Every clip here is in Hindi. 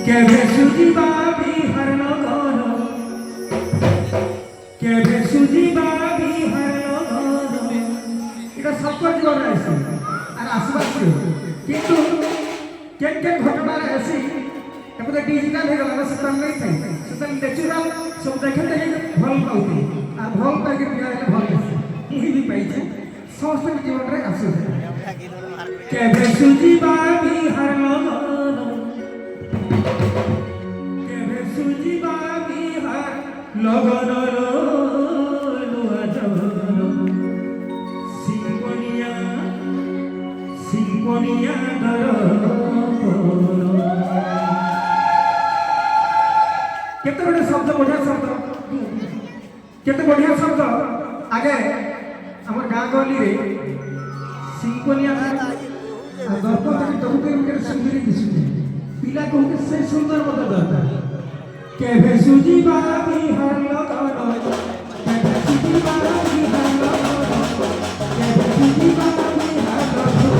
केभे सुजिबा बिहार नगर केभे सुजिबा बिहार नगर এটা সবকর জীবনে আছে আর আসবার কিন্তু কেন কেন ঘটনার আছে এপতে ডিজিটাল হয়ে গেল সেটা নাই থাই সেটা ন্যাচুরাল সব দেখে দেখে ভাল পাউতি আর ভাল পাইকে পিয়া হলে ভাল আছে মুই বি পাইছে সমস্ত জীবନରେ আছে কেভে সুজিবা বিহার নগর কেভে সুজিবা বিহার লগন सिंफोनिया केते बड़े शब्द बढ़िया शब्द केते बढ़िया शब्द आगे हमर गाँ गली रे सिंफोनिया दर्पण तक तो के सुंदरी दिसुते पिला को के से सुंदर मत दता केभे सुजिबा बिहार लगन केभे सुजिबा बिहार लगन केभे सुजिबा बिहार लगन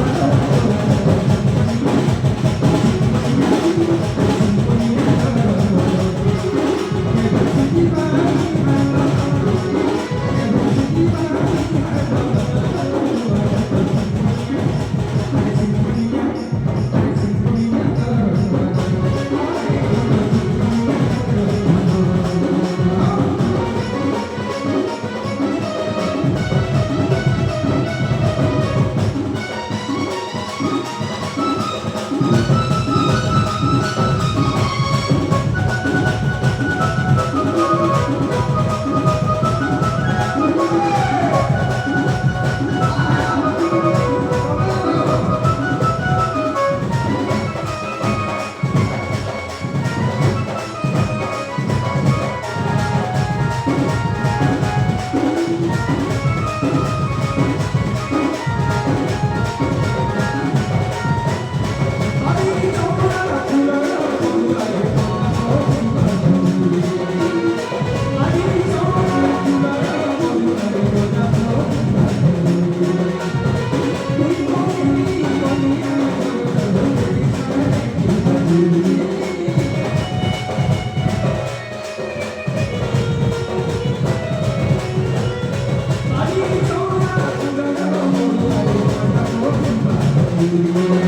Thank you.